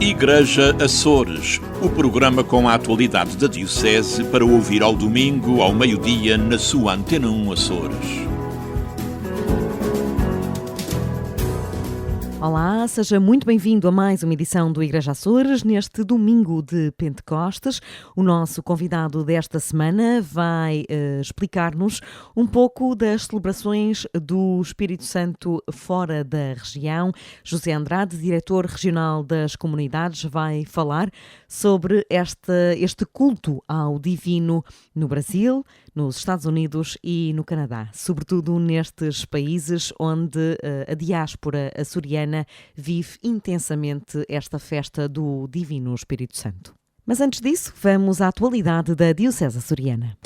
Igreja Açores, o programa com a atualidade da Diocese para ouvir ao domingo, ao meio-dia, na sua Antena 1 Açores. Olá, seja muito bem-vindo a mais uma edição do Igreja Açores. Neste domingo de Pentecostes, o nosso convidado desta semana vai explicar-nos um pouco das celebrações do Espírito Santo fora da região. José Andrade, diretor regional das comunidades, vai falar sobre este culto ao divino no Brasil, nos Estados Unidos e no Canadá, sobretudo nestes países onde a diáspora açoriana vive intensamente esta festa do Divino Espírito Santo. Mas antes disso, vamos à atualidade da Diocese açoriana.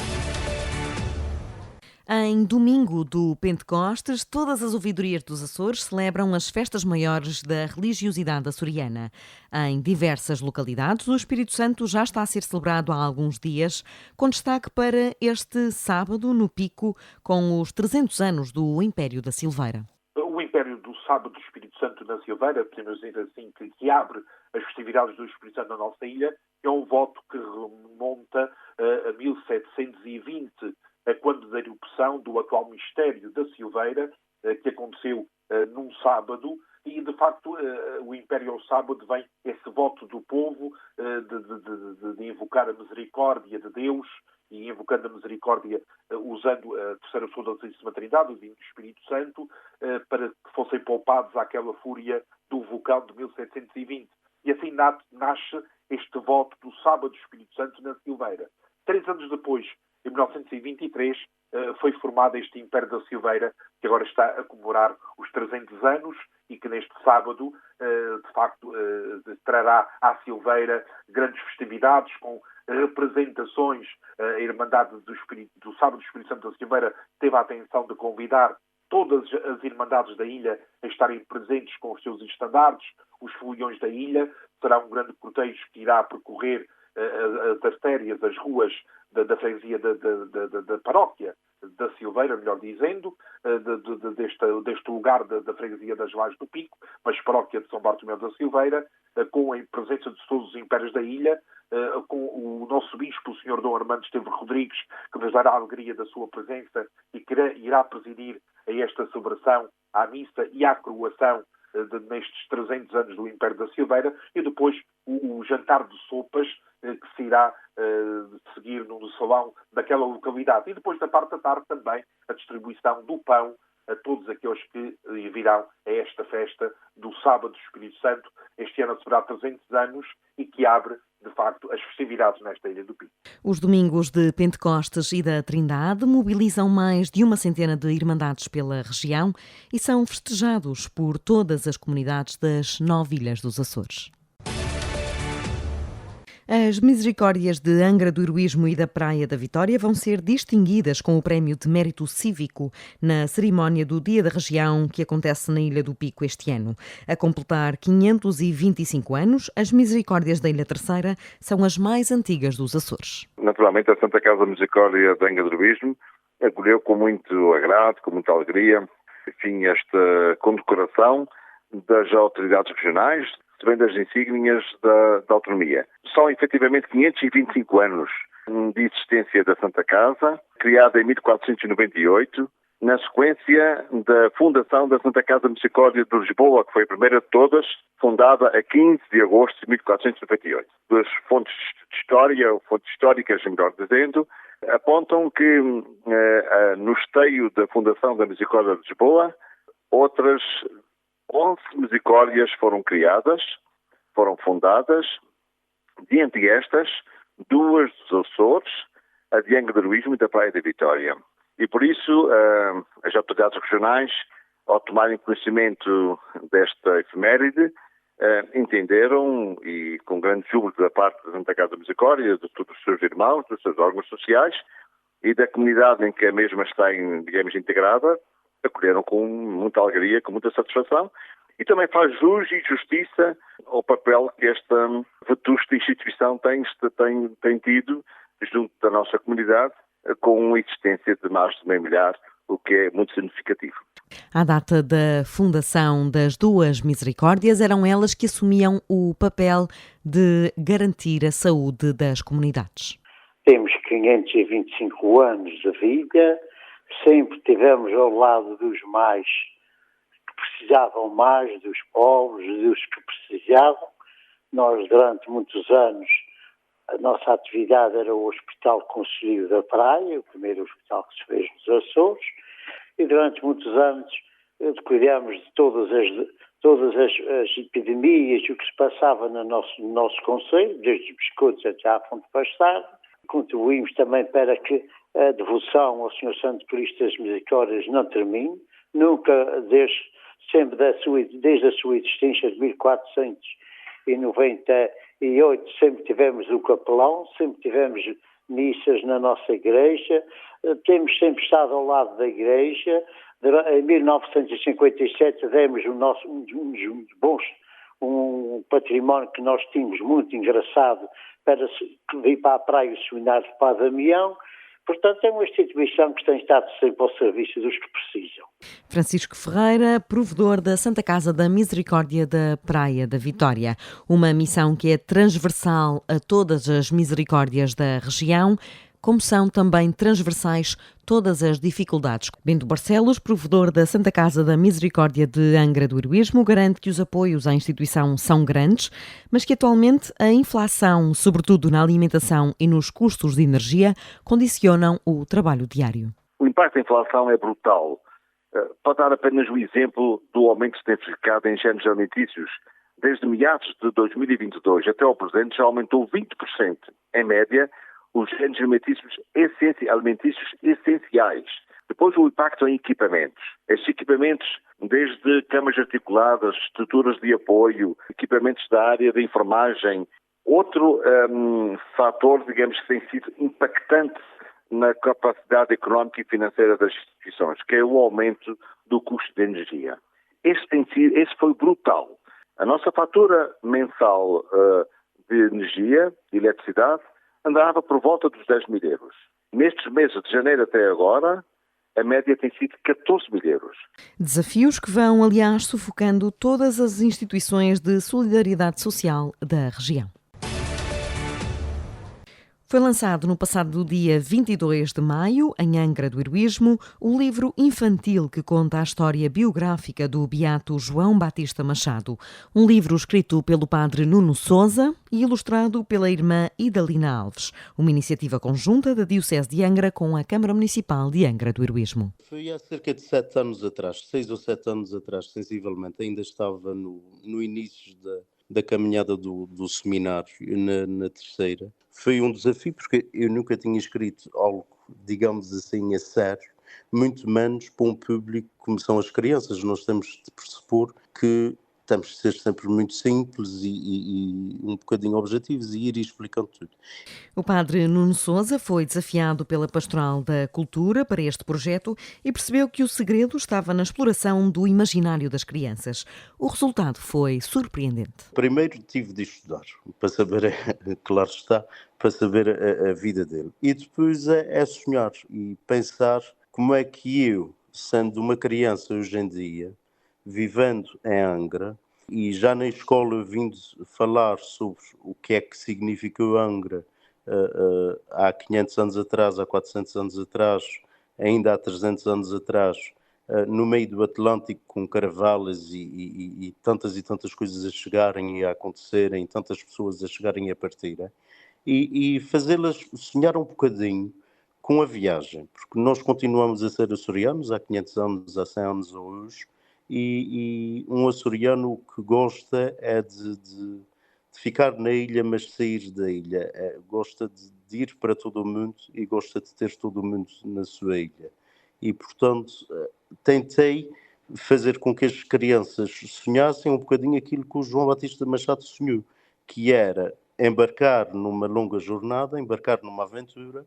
Em domingo do Pentecostes, todas as ouvidorias dos Açores celebram as festas maiores da religiosidade açoriana. Em diversas localidades, o Espírito Santo já está a ser celebrado há alguns dias, com destaque para este sábado no Pico, com os 300 anos do Império da Silveira. O Império do Sábado do Espírito Santo na Silveira, podemos dizer assim, que abre as festividades do Espírito Santo na nossa ilha, é um voto que remonta a 1720, quando da erupção do atual Mistério da Silveira, que aconteceu num sábado, e de facto o Império ao Sábado vem esse voto do povo de invocar a misericórdia de Deus, e invocando a misericórdia, usando a terceira pessoa da Santíssima Trindade, o Divino Espírito Santo, para que fossem poupados àquela fúria do vulcão de 1720. E assim nasce este voto do Sábado do Espírito Santo na Silveira. 3 anos depois, em 1923, foi formado este Império da Silveira, que agora está a comemorar os 300 anos e que neste sábado, de facto, trará à Silveira grandes festividades com representações. A Irmandade do Sábado do Espírito Santo da Silveira teve a atenção de convidar todas as Irmandades da ilha a estarem presentes com os seus estandartes, os foliões da ilha. Será um grande cortejo que irá percorrer as artérias, as ruas da freguesia da paróquia da Silveira, melhor dizendo, deste lugar da freguesia das Vales do Pico, mas paróquia de São Bartolomeu da Silveira, com a presença de todos os impérios da ilha, com o nosso bispo, o Sr. Dom Armando Esteves Rodrigues, que nos dará a alegria da sua presença e que irá presidir a esta celebração, à missa e à coroação nestes 300 anos do Império da Silveira, e depois o jantar de sopas que se irá seguir no salão daquela localidade. E depois, da parte da tarde, também a distribuição do pão a todos aqueles que virão a esta festa do Sábado do Espírito Santo, este ano a celebrar 300 anos e que abre, de facto, as festividades nesta Ilha do Pico. Os domingos de Pentecostes e da Trindade mobilizam mais de 100 de irmandades pela região e são festejados por todas as comunidades das 9 ilhas dos Açores. As Misericórdias de Angra do Heroísmo e da Praia da Vitória vão ser distinguidas com o Prémio de Mérito Cívico na cerimónia do Dia da Região que acontece na Ilha do Pico este ano. A completar 525 anos, as Misericórdias da Ilha Terceira são as mais antigas dos Açores. Naturalmente, a Santa Casa Misericórdia de Angra do Heroísmo acolheu com muito agrado, com muita alegria, enfim, esta condecoração das autoridades regionais, recebendo as insígnias da autonomia. São efetivamente 525 anos de existência da Santa Casa, criada em 1498, na sequência da fundação da Santa Casa Misericórdia de Lisboa, que foi a primeira de todas, fundada a 15 de agosto de 1498. As fontes de história, fontes históricas, melhor dizendo, apontam que no esteio da fundação da Misericórdia de Lisboa, outras 11 misericórdias foram criadas, foram fundadas, de entre estas, 2 dos Açores, a de Angra do Heroísmo e da Praia da Vitória. E por isso, as autoridades regionais, ao tomarem conhecimento desta efeméride, entenderam, e com grande júbilo da parte da Santa Casa Misericórdia, de todos os seus irmãos, dos seus órgãos sociais e da comunidade em que a mesma está, digamos, integrada, acolheram com muita alegria, com muita satisfação, e também faz jus e justiça ao papel que esta vetusta instituição tem tido junto da nossa comunidade, com a existência de mais de meio milhar o que é muito significativo. À data da fundação das Duas Misericórdias, eram elas que assumiam o papel de garantir a saúde das comunidades. Temos 525 anos de vida, sempre estivemos ao lado dos mais que precisavam mais, dos pobres, dos que precisavam. Nós, durante muitos anos, a nossa atividade era o Hospital Conselheiro da Praia, o primeiro hospital que se fez nos Açores, e durante muitos anos cuidamos de todas as epidemias e o que se passava no nosso concelho, desde os biscoitos até à fonte pastada. Contribuímos também para que a devoção ao Senhor Santo Cristo das Misericórdias não termine, nunca, desde a sua existência de 1498, sempre tivemos o capelão, sempre tivemos missas na nossa igreja, temos sempre estado ao lado da igreja. Em 1957 demos um património que nós tínhamos muito engraçado para vir para a praia o seminário de Padre Damião. Portanto, é uma instituição que tem estado sempre ao serviço dos que precisam. Francisco Ferreira, provedor da Santa Casa da Misericórdia da Praia da Vitória, uma missão que é transversal a todas as misericórdias da região, como são também transversais todas as dificuldades. Bento Barcelos, provedor da Santa Casa da Misericórdia de Angra do Heroísmo, garante que os apoios à instituição são grandes, mas que atualmente a inflação, sobretudo na alimentação e nos custos de energia, condicionam o trabalho diário. O impacto da inflação é brutal. Pode dar apenas o exemplo do aumento que se tem verificado em géneros alimentícios. Desde meados de 2022 até ao presente já aumentou 20%, em média, os géneros alimentícios essenciais. Depois o impacto em equipamentos. Estes equipamentos, desde camas articuladas, estruturas de apoio, equipamentos da área da enfermagem. Outro fator, digamos, que tem sido impactante na capacidade económica e financeira das instituições, que é o aumento do custo de energia. Esse foi brutal. A nossa fatura mensal de energia, de eletricidade, andava por volta dos 10 mil euros. Nestes meses de janeiro até agora, a média tem sido 14 mil euros. Desafios que vão, aliás, sufocando todas as instituições de solidariedade social da região. Foi lançado no passado dia 22 de maio, em Angra do Heroísmo, o livro infantil que conta a história biográfica do beato João Batista Machado. Um livro escrito pelo padre Nuno Sousa e ilustrado pela irmã Idalina Alves. Uma iniciativa conjunta da Diocese de Angra com a Câmara Municipal de Angra do Heroísmo. Foi há cerca de 7 anos atrás, 6 ou 7 anos atrás, sensivelmente. Ainda estava no início da caminhada do seminário, na terceira. Foi um desafio porque eu nunca tinha escrito algo, digamos assim, a sério, muito menos para um público como são as crianças. Nós temos de pressupor que temos de ser sempre muito simples e um bocadinho objetivos e ir explicando tudo. O padre Nuno Sousa foi desafiado pela Pastoral da Cultura para este projeto e percebeu que o segredo estava na exploração do imaginário das crianças. O resultado foi surpreendente. Primeiro tive de estudar, para saber, claro está, para saber a vida dele. E depois é sonhar e pensar como é que eu, sendo uma criança hoje em dia, vivendo em Angra, e já na escola vindo falar sobre o que é que significou Angra há 500 anos atrás, há 400 anos atrás, ainda há 300 anos atrás, no meio do Atlântico com caravalas e tantas coisas a chegarem e a acontecerem, tantas pessoas a chegarem e a partirem, e fazê-las sonhar um bocadinho com a viagem, porque nós continuamos a ser açorianos há 500 anos, há 100 anos hoje, e um açoriano que gosta é de ficar na ilha, mas sair da ilha. Gosta de ir para todo o mundo e gosta de ter todo o mundo na sua ilha. E, portanto, tentei fazer com que as crianças sonhassem um bocadinho aquilo que o João Batista Machado sonhou, que era embarcar numa longa jornada, embarcar numa aventura,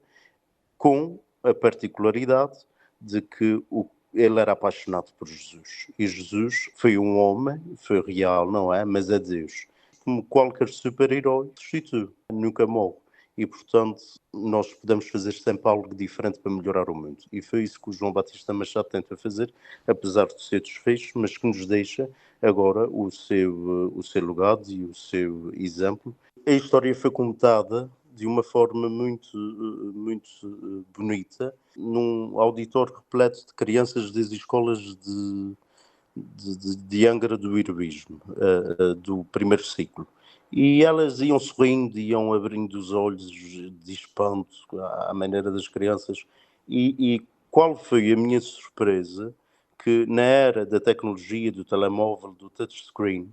com a particularidade de que ele era apaixonado por Jesus. E Jesus foi um homem, foi real, não é? Mas é Deus. Como qualquer super-herói, ressuscitou, nunca morre. e, portanto, nós podemos fazer sempre algo diferente para melhorar o mundo. E foi isso que o João Batista Machado tenta fazer, apesar de ser desfecho, mas que nos deixa agora o seu legado e o seu exemplo. A história foi contada de uma forma muito bonita, num auditório repleto de crianças das escolas de Angra do Heroísmo, do primeiro ciclo. E elas iam sorrindo, iam abrindo os olhos de espanto à maneira das crianças. E qual foi a minha surpresa? Que na era da tecnologia, do telemóvel, do touchscreen,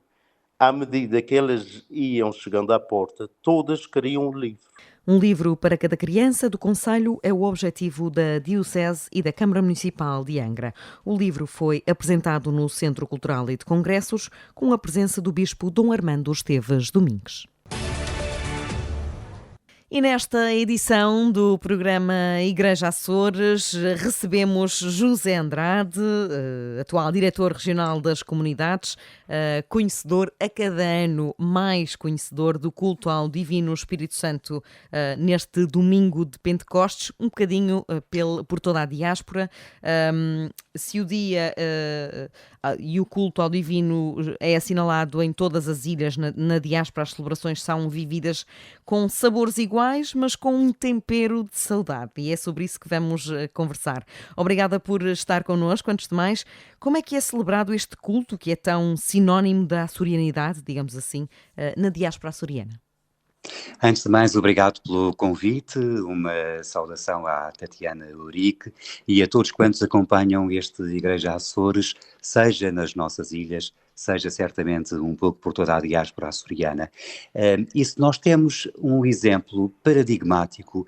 à medida que elas iam chegando à porta, todas queriam um livro. Um livro para cada criança do concelho é o objetivo da Diocese e da Câmara Municipal de Angra. O livro foi apresentado no Centro Cultural e de Congressos, com a presença do Bispo Dom Armando Esteves Domingues. E nesta edição do programa Igreja Açores recebemos José Andrade, atual diretor regional das comunidades, conhecedor a cada ano mais conhecedor do culto ao Divino Espírito Santo neste domingo de Pentecostes, um bocadinho por toda a diáspora. Se o dia e o culto ao Divino é assinalado em todas as ilhas, na diáspora as celebrações são vividas com sabores iguais, mas com um tempero de saudade. E é sobre isso que vamos conversar. Obrigada por estar connosco. Antes de mais, como é que é celebrado este culto que é tão sinónimo da açorianidade, digamos assim, na diáspora açoriana? Antes de mais, obrigado pelo convite, uma saudação à Tatiana Urique e a todos quantos acompanham este Igreja Açores, seja nas nossas ilhas, seja certamente um pouco por toda a diáspora açoriana. E se nós temos um exemplo paradigmático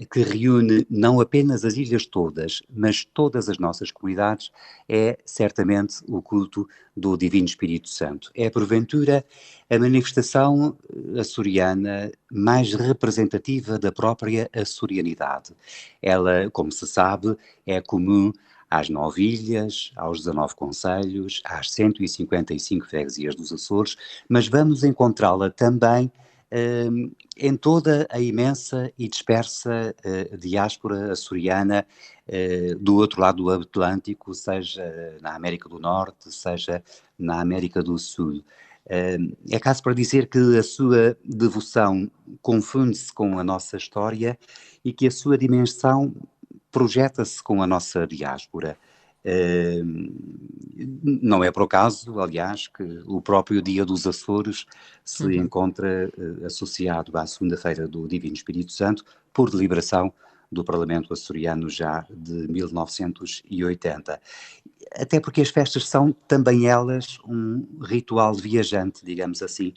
que reúne não apenas as ilhas todas, mas todas as nossas comunidades, é certamente o culto do Divino Espírito Santo. É, porventura, a manifestação açoriana mais representativa da própria açorianidade. Ela, como se sabe, é comum às 9 ilhas, aos 19 concelhos, às 155 freguesias dos Açores, mas vamos encontrá-la também em toda a imensa e dispersa diáspora açoriana do outro lado do Atlântico, seja na América do Norte, seja na América do Sul. É caso para dizer que a sua devoção confunde-se com a nossa história e que a sua dimensão projeta-se com a nossa diáspora. Não é por acaso, aliás, que o próprio Dia dos Açores se encontra associado à segunda-feira do Divino Espírito Santo por deliberação do Parlamento açoriano já de 1980. Até porque as festas são também elas um ritual viajante, digamos assim.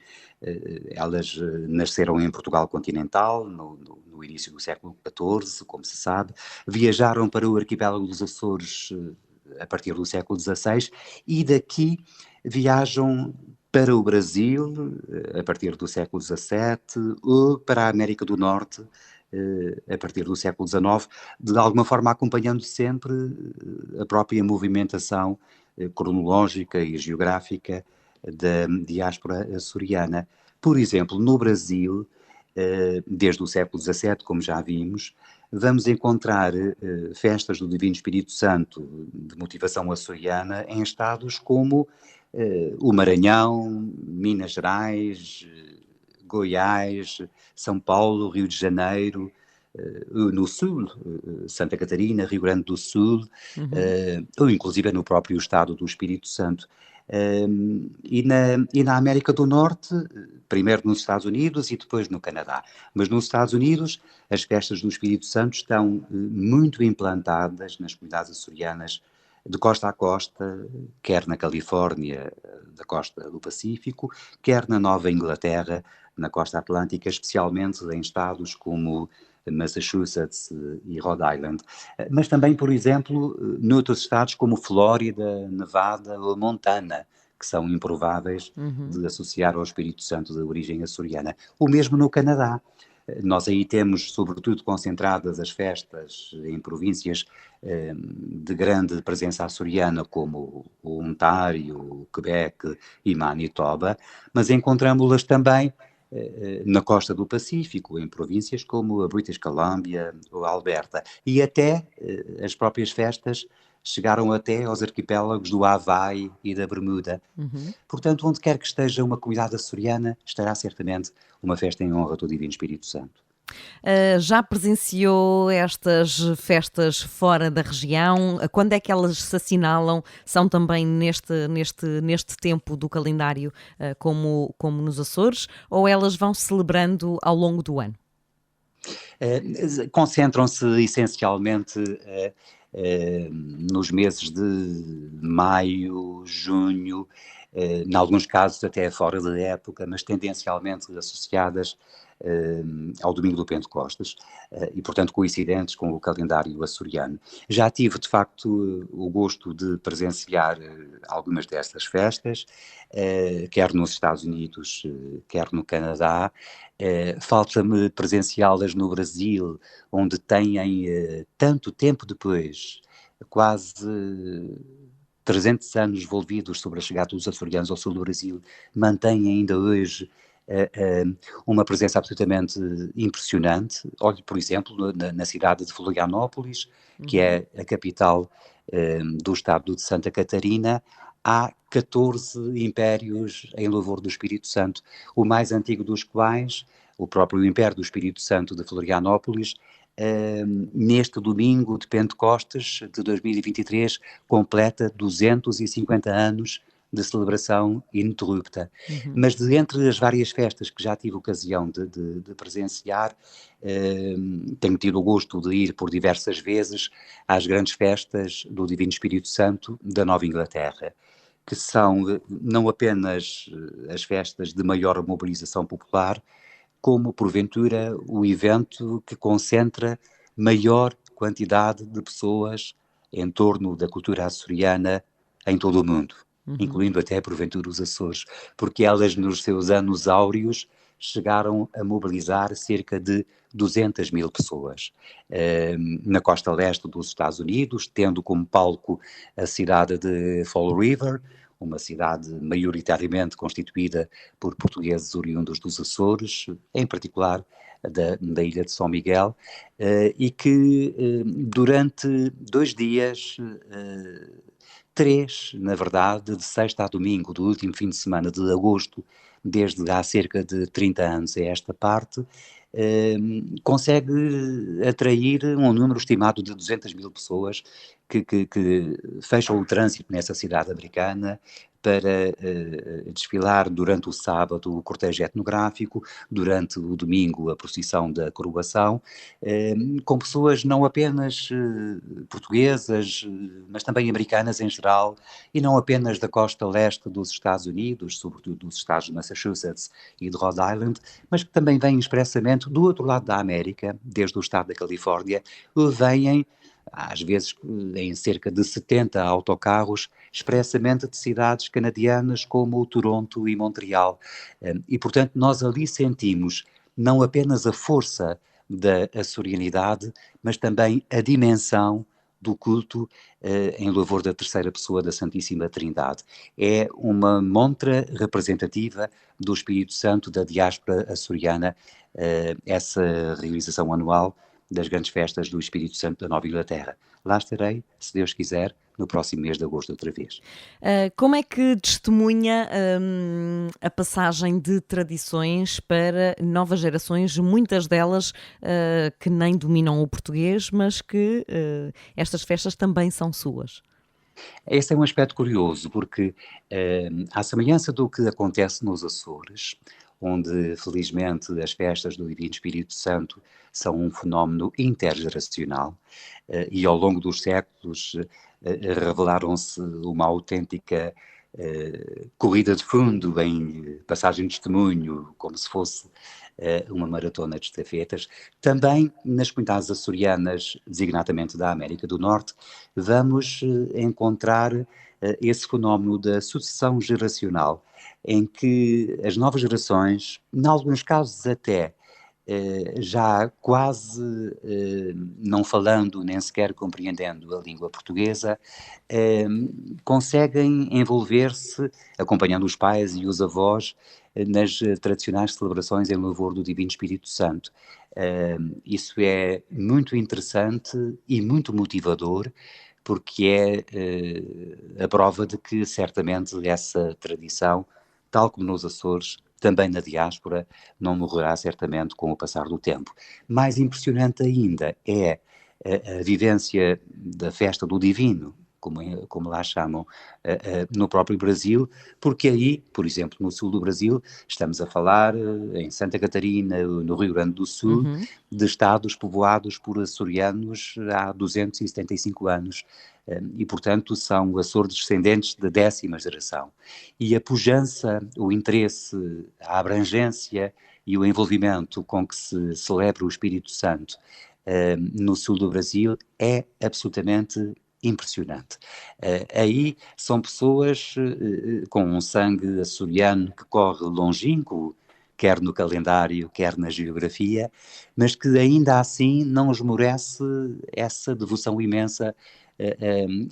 Elas nasceram em Portugal continental, no início do século XIV, como se sabe, viajaram para o arquipélago dos Açores a partir do século XVI e daqui viajam para o Brasil a partir do século XVII ou para a América do Norte a partir do século XIX, de alguma forma acompanhando sempre a própria movimentação cronológica e geográfica da diáspora açoriana. Por exemplo, no Brasil, desde o século XVII, como já vimos, vamos encontrar festas do Divino Espírito Santo de motivação açoriana em estados como o Maranhão, Minas Gerais, Goiás, São Paulo, Rio de Janeiro, no Sul, Santa Catarina, Rio Grande do Sul, ou inclusive no próprio estado do Espírito Santo. E na América do Norte, primeiro nos Estados Unidos e depois no Canadá. Mas nos Estados Unidos, as festas do Espírito Santo estão muito implantadas nas comunidades açorianas de costa a costa, quer na Califórnia, da costa do Pacífico, quer na Nova Inglaterra, na costa atlântica, especialmente em estados como Massachusetts e Rhode Island, mas também, por exemplo, noutros estados como Flórida, Nevada ou Montana, que são improváveis de associar ao Espírito Santo de origem açoriana. O mesmo no Canadá. Nós aí temos, sobretudo, concentradas as festas em províncias de grande presença açoriana, como o Ontário, o Quebec e Manitoba, mas encontramos-las também na costa do Pacífico, em províncias como a British Columbia ou a Alberta. E até as próprias festas chegaram até aos arquipélagos do Havaí e da Bermuda. Portanto, onde quer que esteja uma comunidade açoriana, estará certamente uma festa em honra do Divino Espírito Santo. Já presenciou estas festas fora da região? Quando é que elas se assinalam? São também neste tempo do calendário como nos Açores? Ou elas vão celebrando ao longo do ano? Concentram-se essencialmente nos meses de maio, junho, em alguns casos até fora da época, mas tendencialmente associadas ao domingo do Pentecostes e, portanto, coincidentes com o calendário açoriano. Já tive, de facto, o gosto de presenciar algumas dessas festas, quer nos Estados Unidos, quer no Canadá. Falta-me presenciá-las no Brasil, onde têm, tanto tempo depois, quase 300 anos envolvidos sobre a chegada dos açorianos ao sul do Brasil, mantêm ainda hoje uma presença absolutamente impressionante. Olhe, por exemplo, na cidade de Florianópolis, que é a capital do estado de Santa Catarina, há 14 impérios em louvor do Espírito Santo, o mais antigo dos quais, o próprio Império do Espírito Santo de Florianópolis, neste domingo de Pentecostes de 2023, completa 250 anos de celebração ininterrupta. Mas entre as várias festas que já tive ocasião de presenciar, tenho tido o gosto de ir por diversas vezes às grandes festas do Divino Espírito Santo da Nova Inglaterra, que são não apenas as festas de maior mobilização popular, como, porventura, o evento que concentra maior quantidade de pessoas em torno da cultura açoriana em todo o mundo, incluindo até, porventura, os Açores, porque elas, nos seus anos áureos, chegaram a mobilizar cerca de 200 mil pessoas. Na costa leste dos Estados Unidos, tendo como palco a cidade de Fall River, uma cidade maioritariamente constituída por portugueses oriundos dos Açores, em particular da ilha de São Miguel, e que durante 2 dias, 3, na verdade, de sexta a domingo, do último fim de semana de agosto, desde há cerca de 30 anos a esta parte, consegue atrair um número estimado de 200 mil pessoas que fecham o trânsito nessa cidade americana para desfilar durante o sábado o cortejo etnográfico, durante o domingo a procissão da coroação, com pessoas não apenas portuguesas, mas também americanas em geral, e não apenas da costa leste dos Estados Unidos, sobretudo dos estados de Massachusetts e de Rhode Island, mas que também vêm expressamente do outro lado da América, desde o estado da Califórnia, vêm às vezes em cerca de 70 autocarros, expressamente de cidades canadianas como Toronto e Montreal. E, portanto, nós ali sentimos não apenas a força da açorianidade, mas também a dimensão do culto em louvor da terceira pessoa da Santíssima Trindade. É uma montra representativa do Espírito Santo da diáspora açoriana, essa realização anual das grandes festas do Espírito Santo da Nova Inglaterra. Lá estarei, se Deus quiser, no próximo mês de agosto outra vez. Como é que testemunha a passagem de tradições para novas gerações, muitas delas que nem dominam o português, mas que estas festas também são suas? Esse é um aspecto curioso, porque à semelhança do que acontece nos Açores, onde felizmente as festas do Divino Espírito Santo são um fenómeno intergeracional e ao longo dos séculos revelaram-se uma autêntica corrida de fundo em passagem de testemunho, como se fosse uma maratona de estafetas. Também nas comunidades açorianas, designadamente da América do Norte, vamos encontrar esse fenómeno da sucessão geracional, em que as novas gerações, em alguns casos até já quase não falando nem sequer compreendendo a língua portuguesa, conseguem envolver-se, acompanhando os pais e os avós, nas tradicionais celebrações em louvor do Divino Espírito Santo. Isso é muito interessante e muito motivador, porque é a prova de que certamente essa tradição, tal como nos Açores, também na diáspora, não morrerá certamente com o passar do tempo. Mais impressionante ainda é a vivência da festa do Divino, como lá chamam, no próprio Brasil, porque aí, por exemplo, no sul do Brasil, estamos a falar em Santa Catarina, no Rio Grande do Sul, de estados povoados por açorianos há 275 anos. E, portanto, são Açores descendentes da 10ª geração. E a pujança, o interesse, a abrangência e o envolvimento com que se celebra o Espírito Santo no sul do Brasil é absolutamente impressionante. Aí são pessoas com um sangue açoriano que corre longínquo, quer no calendário, quer na geografia, mas que ainda assim não esmorece essa devoção imensa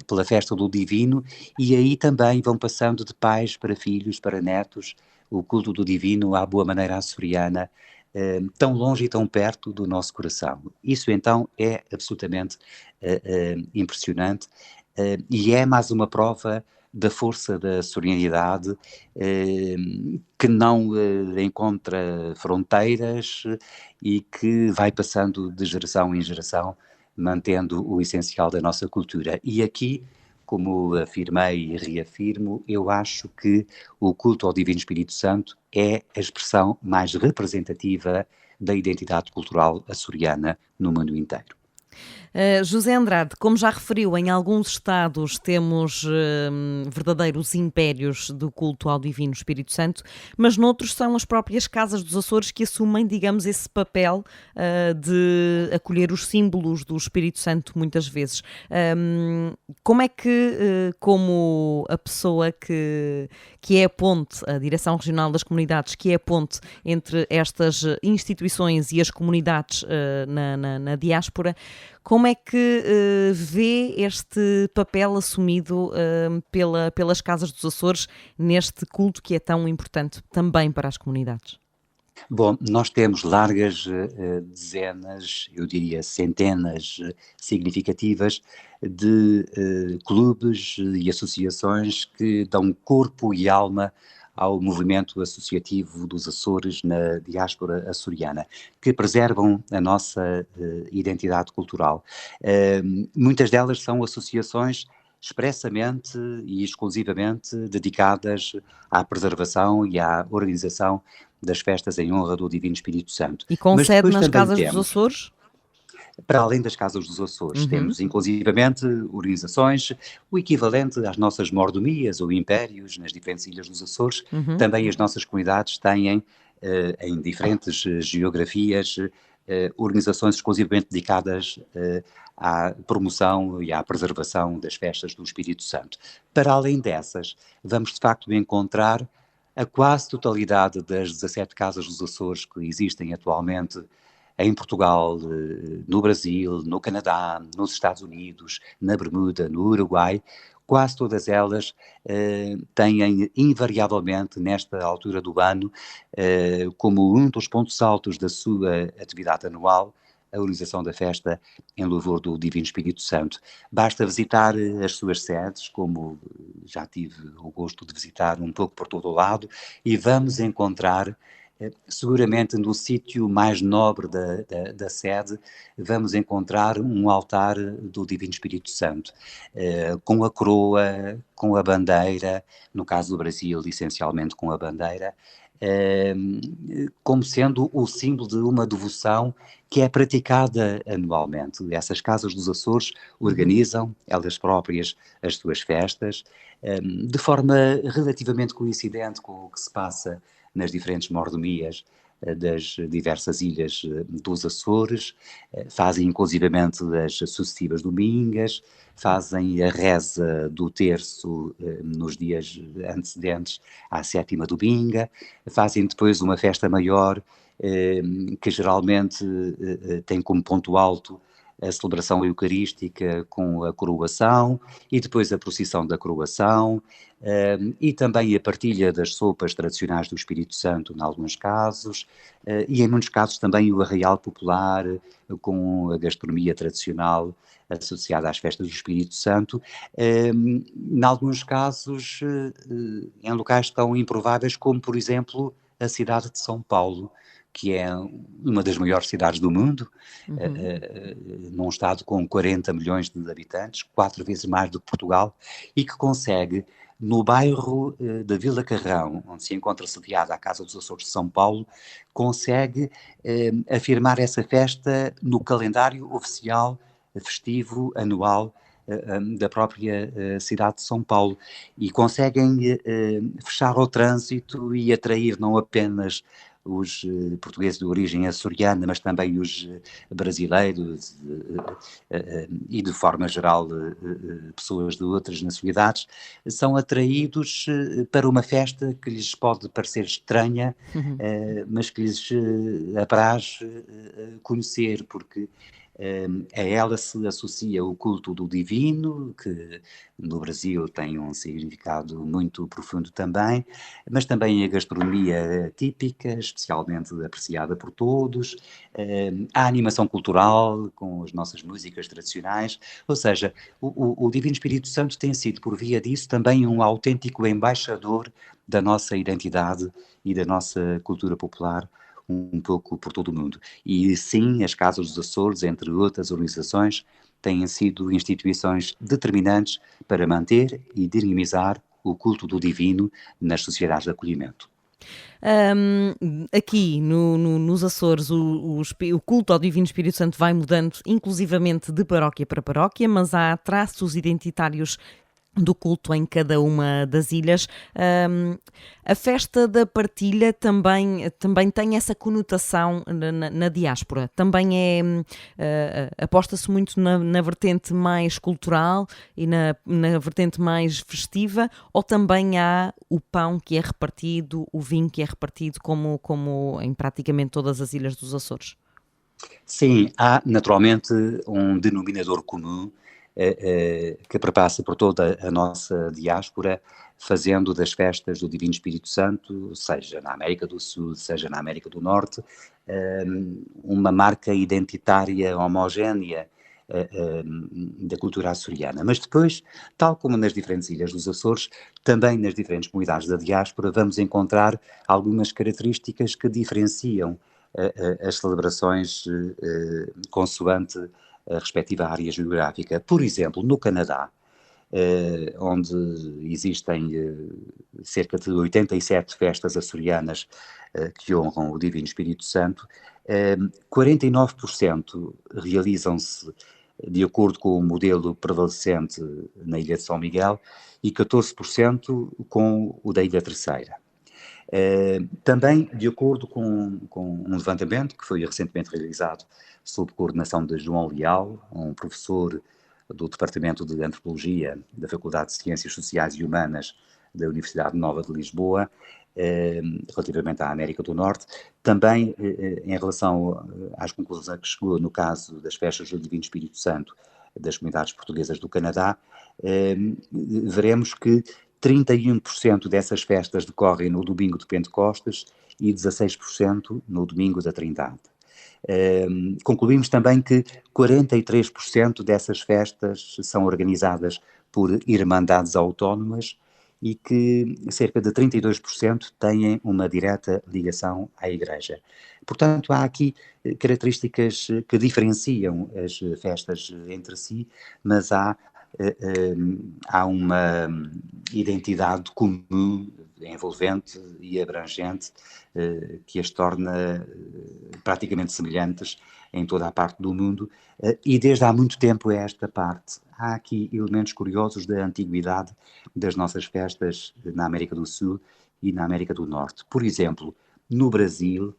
pela festa do Divino, e aí também vão passando de pais para filhos, para netos, o culto do Divino à boa maneira açoriana, tão longe e tão perto do nosso coração. Isso então é absolutamente impressionante, e é mais uma prova da força da açorianidade, que não encontra fronteiras e que vai passando de geração em geração, mantendo o essencial da nossa cultura. E aqui, como afirmei e reafirmo, eu acho que o culto ao Divino Espírito Santo é a expressão mais representativa da identidade cultural açoriana no mundo inteiro. José Andrade, como já referiu, em alguns estados temos verdadeiros impérios do culto ao Divino Espírito Santo, mas noutros são as próprias casas dos Açores que assumem, digamos, esse papel de acolher os símbolos do Espírito Santo muitas vezes. Como é que, como a pessoa que é a ponte, a Direção Regional das Comunidades, que é a ponte entre estas instituições e as comunidades na diáspora, como é que vê este papel assumido pelas Casas dos Açores neste culto que é tão importante também para as comunidades? Bom, nós temos largas dezenas, eu diria centenas significativas de clubes e associações que dão corpo e alma ao movimento associativo dos Açores na diáspora açoriana, que preservam a nossa identidade cultural. Muitas delas são associações expressamente e exclusivamente dedicadas à preservação e à organização das festas em honra do Divino Espírito Santo. E com sede nas Casas dos Açores? Para além das Casas dos Açores, temos inclusivamente organizações, o equivalente às nossas mordomias ou impérios nas diferentes ilhas dos Açores. Também as nossas comunidades têm, em diferentes geografias, organizações exclusivamente dedicadas à promoção e à preservação das festas do Espírito Santo. Para além dessas, vamos de facto encontrar a quase totalidade das 17 Casas dos Açores que existem atualmente em Portugal, no Brasil, no Canadá, nos Estados Unidos, na Bermuda, no Uruguai. Quase todas elas têm invariavelmente, nesta altura do ano, como um dos pontos altos da sua atividade anual, a organização da festa em louvor do Divino Espírito Santo. Basta visitar as suas sedes, como já tive o gosto de visitar um pouco por todo o lado, e vamos encontrar, seguramente no sítio mais nobre da sede, vamos encontrar um altar do Divino Espírito Santo, com a coroa, com a bandeira, no caso do Brasil, essencialmente com a bandeira, como sendo o símbolo de uma devoção que é praticada anualmente. Essas Casas dos Açores organizam, elas próprias, as suas festas, de forma relativamente coincidente com o que se passa nas diferentes mordomias das diversas ilhas dos Açores, fazem inclusivamente as sucessivas domingas, fazem a reza do terço nos dias antecedentes à sétima dominga, fazem depois uma festa maior que geralmente tem como ponto alto a celebração eucarística com a coroação e depois a procissão da coroação e também a partilha das sopas tradicionais do Espírito Santo, em alguns casos, e em muitos casos também o arraial popular com a gastronomia tradicional associada às festas do Espírito Santo, em alguns casos em locais tão improváveis como, por exemplo, a cidade de São Paulo, que é uma das maiores cidades do mundo, num estado com 40 milhões de habitantes, 4 vezes mais do que Portugal, e que consegue, no bairro da Vila Carrão, onde se encontra sediada a Casa dos Açores de São Paulo, consegue afirmar essa festa no calendário oficial, festivo, anual, da própria cidade de São Paulo, e conseguem fechar o trânsito e atrair não apenas os portugueses de origem açoriana, mas também os brasileiros e, de forma geral, pessoas de outras nacionalidades, são atraídos para uma festa que lhes pode parecer estranha, mas que lhes apraz conhecer, porque a ela se associa o culto do divino, que no Brasil tem um significado muito profundo também, mas também a gastronomia típica, especialmente apreciada por todos, a animação cultural com as nossas músicas tradicionais, ou seja, o Divino Espírito Santo tem sido, por via disso, também um autêntico embaixador da nossa identidade e da nossa cultura popular, um pouco por todo o mundo. E sim, as Casas dos Açores, entre outras organizações, têm sido instituições determinantes para manter e dinamizar o culto do divino nas sociedades de acolhimento. Aqui nos Açores o culto ao Divino Espírito Santo vai mudando inclusivamente de paróquia para paróquia, mas há traços identitários do culto em cada uma das ilhas. A festa da partilha também tem essa conotação na diáspora. Também aposta-se muito na vertente mais cultural e na vertente mais festiva, ou também há o pão que é repartido, o vinho que é repartido como em praticamente todas as ilhas dos Açores? Sim, há naturalmente um denominador comum que perpassa por toda a nossa diáspora, fazendo das festas do Divino Espírito Santo, seja na América do Sul, seja na América do Norte, uma marca identitária homogénea da cultura açoriana. Mas depois, tal como nas diferentes ilhas dos Açores, também nas diferentes comunidades da diáspora, vamos encontrar algumas características que diferenciam as celebrações consoante a respectiva área geográfica. Por exemplo, no Canadá, onde existem cerca de 87 festas açorianas que honram o Divino Espírito Santo, 49% realizam-se de acordo com o modelo prevalecente na Ilha de São Miguel e 14% com o da Ilha Terceira. Também, de acordo com um levantamento que foi recentemente realizado sob coordenação de João Leal, um professor do Departamento de Antropologia da Faculdade de Ciências Sociais e Humanas da Universidade Nova de Lisboa, relativamente à América do Norte, também em relação às conclusões a que chegou no caso das festas do Divino Espírito Santo das comunidades portuguesas do Canadá, veremos que 31% dessas festas decorrem no domingo de Pentecostes e 16% no domingo da Trindade. Concluímos também que 43% dessas festas são organizadas por irmandades autónomas e que cerca de 32% têm uma direta ligação à Igreja. Portanto, há aqui características que diferenciam as festas entre si, mas há uma identidade comum, envolvente e abrangente que as torna praticamente semelhantes em toda a parte do mundo, e desde há muito tempo esta parte. Há aqui elementos curiosos da antiguidade das nossas festas na América do Sul e na América do Norte. Por exemplo, no Brasil,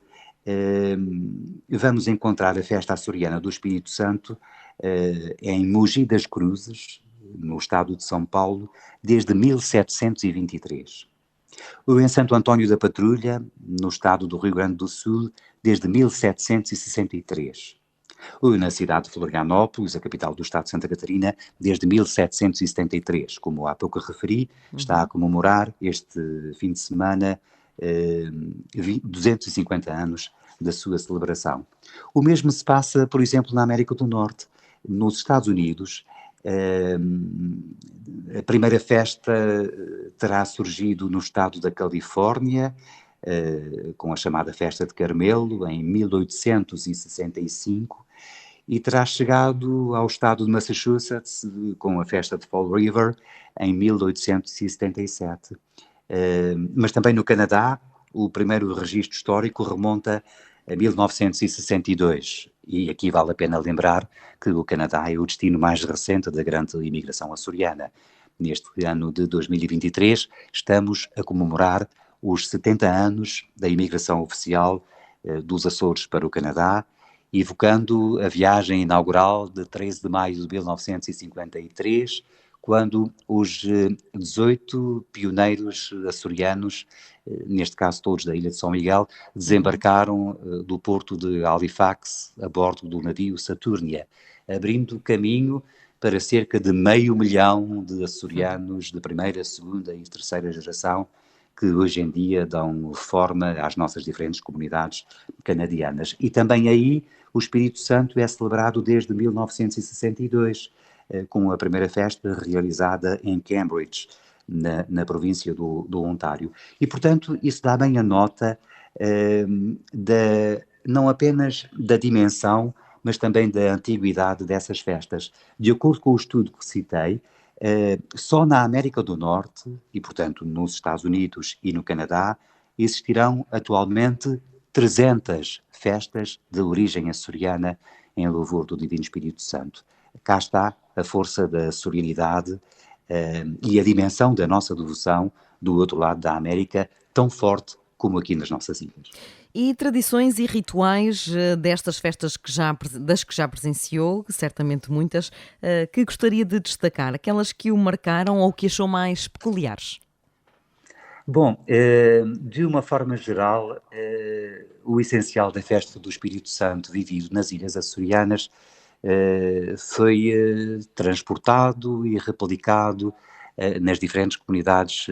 vamos encontrar a festa açoriana do Espírito Santo em Mogi das Cruzes, no estado de São Paulo, desde 1723. Ou em Santo António da Patrulha, no estado do Rio Grande do Sul, desde 1763. Ou na cidade de Florianópolis, a capital do estado de Santa Catarina, desde 1773. Como há pouco referi, está a comemorar este fim de semana 250 anos da sua celebração. O mesmo se passa, por exemplo, na América do Norte. Nos Estados Unidos, a primeira festa terá surgido no estado da Califórnia, com a chamada Festa de Carmelo, em 1865, e terá chegado ao estado de Massachusetts com a Festa de Fall River, em 1877. Mas também no Canadá, o primeiro registro histórico remonta a 1962, e aqui vale a pena lembrar que o Canadá é o destino mais recente da grande imigração açoriana. Neste ano de 2023 estamos a comemorar os 70 anos da imigração oficial dos Açores para o Canadá, evocando a viagem inaugural de 13 de maio de 1953, quando os 18 pioneiros açorianos, neste caso todos da ilha de São Miguel, desembarcaram do porto de Halifax a bordo do navio Saturnia, abrindo caminho para cerca de 500 mil de açorianos de primeira, segunda e terceira geração, que hoje em dia dão forma às nossas diferentes comunidades canadianas. E também aí o Espírito Santo é celebrado desde 1962, com a primeira festa realizada em Cambridge, na província do Ontário. E, portanto, isso dá bem a nota não apenas da dimensão, mas também da antiguidade dessas festas. De acordo com o estudo que citei, só na América do Norte, e portanto nos Estados Unidos e no Canadá, existirão atualmente 300 festas de origem açoriana em louvor do Divino Espírito Santo. Cá está a força da açorianidade e a dimensão da nossa devoção do outro lado da América, tão forte como aqui nas nossas ilhas. E tradições e rituais destas festas das que já presenciou, certamente muitas, que gostaria de destacar, aquelas que o marcaram ou que achou mais peculiares? Bom, de uma forma geral, o essencial da festa do Espírito Santo vivido nas Ilhas Açorianas foi transportado e replicado nas diferentes comunidades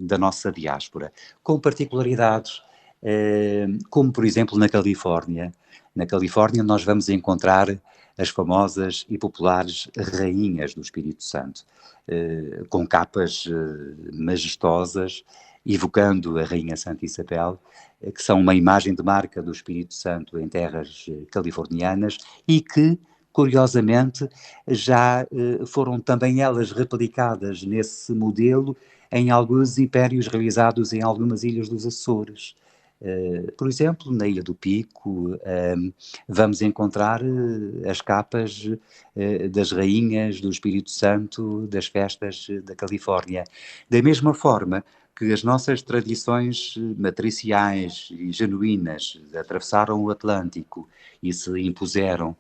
da nossa diáspora, com particularidades, como por exemplo na Califórnia. Na Califórnia nós vamos encontrar as famosas e populares rainhas do Espírito Santo, com capas majestosas, evocando a Rainha Santa Isabel, que são uma imagem de marca do Espírito Santo em terras californianas e que, curiosamente, já foram também elas replicadas nesse modelo em alguns impérios realizados em algumas ilhas dos Açores. Por exemplo, na Ilha do Pico, vamos encontrar as capas das rainhas do Espírito Santo das festas da Califórnia. Da mesma forma que as nossas tradições matriciais e genuínas atravessaram o Atlântico e se impuseram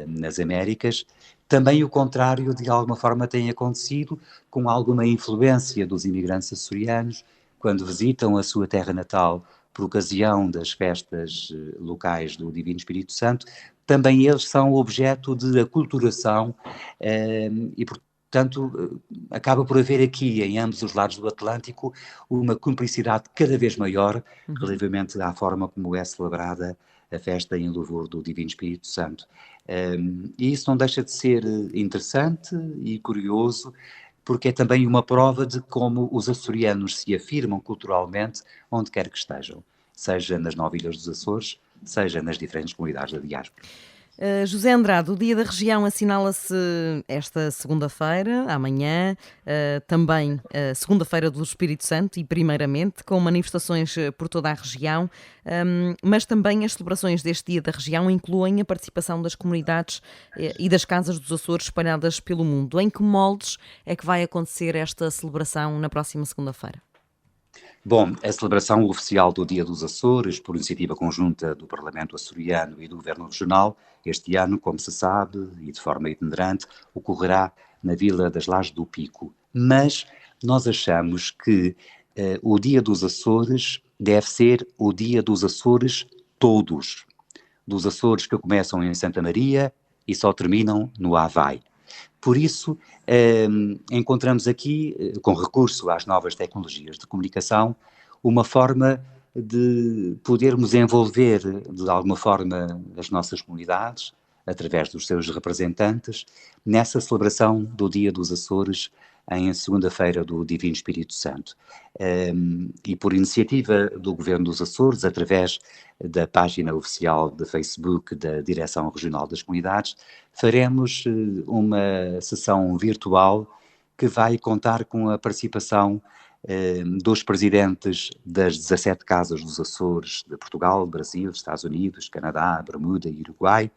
nas Américas, também o contrário de alguma forma tem acontecido, com alguma influência dos imigrantes açorianos, quando visitam a sua terra natal por ocasião das festas locais do Divino Espírito Santo, também eles são objeto de aculturação e, portanto, acaba por haver aqui, em ambos os lados do Atlântico, uma cumplicidade cada vez maior relativamente à forma como é celebrada a festa em louvor do Divino Espírito Santo. E isso não deixa de ser interessante e curioso, porque é também uma prova de como os açorianos se afirmam culturalmente onde quer que estejam, seja nas 9 ilhas dos Açores, seja nas diferentes comunidades da diáspora. José Andrade, o Dia da Região assinala-se esta segunda-feira, amanhã, também segunda-feira do Espírito Santo e primeiramente com manifestações por toda a região, mas também as celebrações deste Dia da Região incluem a participação das comunidades e das casas dos Açores espalhadas pelo mundo. Em que moldes é que vai acontecer esta celebração na próxima segunda-feira? Bom, a celebração oficial do Dia dos Açores, por iniciativa conjunta do Parlamento açoriano e do Governo Regional, este ano, como se sabe, e de forma itinerante, ocorrerá na Vila das Lajes do Pico. Mas nós achamos que o Dia dos Açores deve ser o Dia dos Açores todos. Dos Açores que começam em Santa Maria e só terminam no Havaí. Por isso, encontramos aqui, com recurso às novas tecnologias de comunicação, uma forma de podermos envolver, de alguma forma, as nossas comunidades, através dos seus representantes, nessa celebração do Dia dos Açores, em segunda-feira do Divino Espírito Santo. E por iniciativa do Governo dos Açores, através da página oficial de Facebook da Direção Regional das Comunidades, faremos uma sessão virtual que vai contar com a participação dos presidentes das 17 casas dos Açores, de Portugal, Brasil, Estados Unidos, Canadá, Bermuda e Uruguai,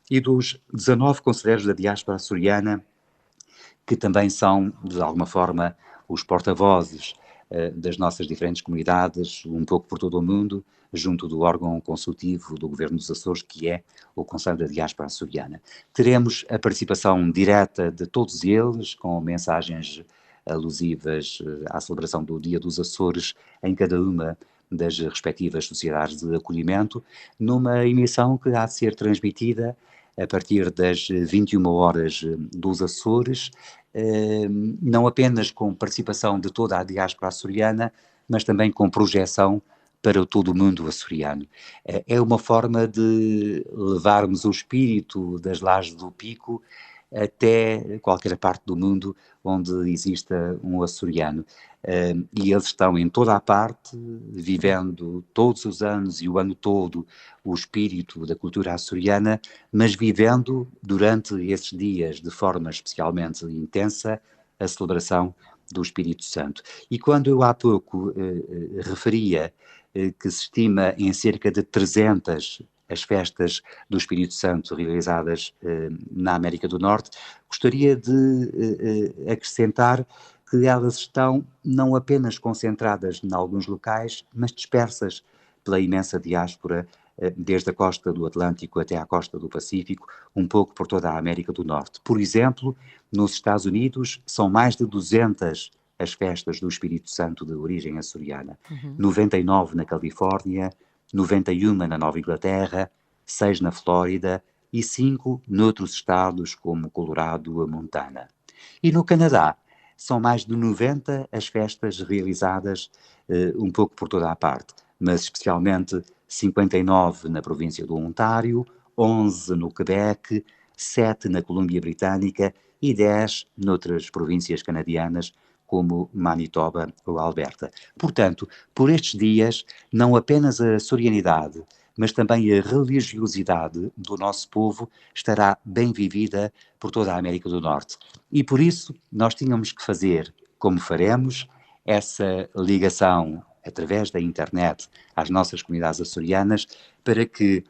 e dos 19 conselheiros da diáspora açoriana, que também são, de alguma forma, os porta-vozes das nossas diferentes comunidades, um pouco por todo o mundo, junto do órgão consultivo do Governo dos Açores, que é o Conselho da Diáspora Açoriana. Teremos a participação direta de todos eles, com mensagens alusivas à celebração do Dia dos Açores em cada uma das respectivas sociedades de acolhimento, numa emissão que há de ser transmitida a partir das 21 horas dos Açores, não apenas com participação de toda a diáspora açoriana, mas também com projeção para todo o mundo açoriano. É uma forma de levarmos o espírito das Lajes do Pico até qualquer parte do mundo onde exista um açoriano. E eles estão em toda a parte, vivendo todos os anos e o ano todo o espírito da cultura açoriana, mas vivendo durante esses dias de forma especialmente intensa a celebração do Espírito Santo. E quando eu há pouco referia que se estima em cerca de 300 as festas do Espírito Santo realizadas na América do Norte, gostaria de acrescentar que elas estão não apenas concentradas em alguns locais, mas dispersas pela imensa diáspora, desde a costa do Atlântico até à costa do Pacífico, um pouco por toda a América do Norte. Por exemplo, nos Estados Unidos são mais de 200 as festas do Espírito Santo de origem açoriana. 99 na Califórnia, 91 na Nova Inglaterra, 6 na Flórida e 5 noutros estados como Colorado e Montana. E no Canadá, são mais de 90 as festas realizadas um pouco por toda a parte, mas especialmente 59 na província do Ontário, 11 no Quebec, 7 na Colômbia Britânica e 10 noutras províncias canadianas, como Manitoba ou Alberta. Portanto, por estes dias, não apenas a açorianidade, mas também a religiosidade do nosso povo estará bem vivida por toda a América do Norte. E por isso nós tínhamos que fazer, como faremos, essa ligação através da internet às nossas comunidades açorianas, para que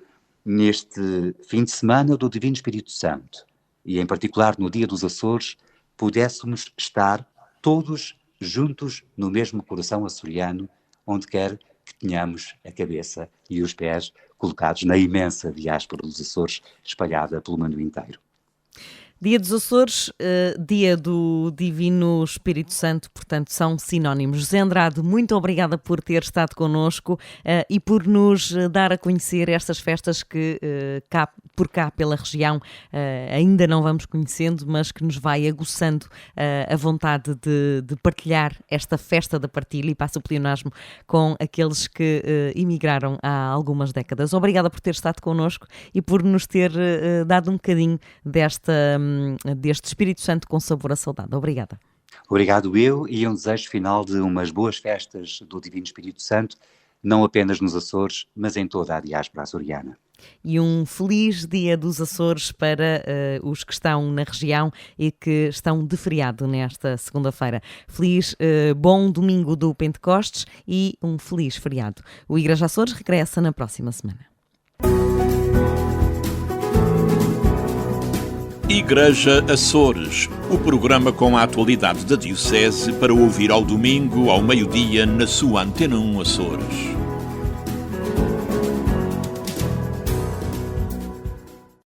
neste fim de semana do Divino Espírito Santo, e em particular no Dia dos Açores, pudéssemos estar todos juntos no mesmo coração açoriano, onde quer que tenhamos a cabeça e os pés colocados na imensa diáspora dos Açores, espalhada pelo mundo inteiro. Dia dos Açores, Dia do Divino Espírito Santo, portanto, são sinónimos. José Andrade, muito obrigada por ter estado connosco e por nos dar a conhecer estas festas que por cá pela região ainda não vamos conhecendo, mas que nos vai aguçando a vontade de partilhar esta festa da partilha, e passo o pleonasmo, com aqueles que emigraram há algumas décadas. Obrigada por ter estado connosco e por nos ter dado um bocadinho deste Espírito Santo com sabor a saudade. Obrigada. Obrigado eu, e um desejo final de umas boas festas do Divino Espírito Santo, não apenas nos Açores, mas em toda a diáspora açoriana. E um feliz Dia dos Açores para os que estão na região e que estão de feriado nesta segunda-feira. Feliz bom domingo do Pentecostes e um feliz feriado. O Igreja Açores regressa na próxima semana. Igreja Açores, o programa com a atualidade da Diocese para ouvir ao domingo, ao meio-dia, na sua Antena 1 Açores.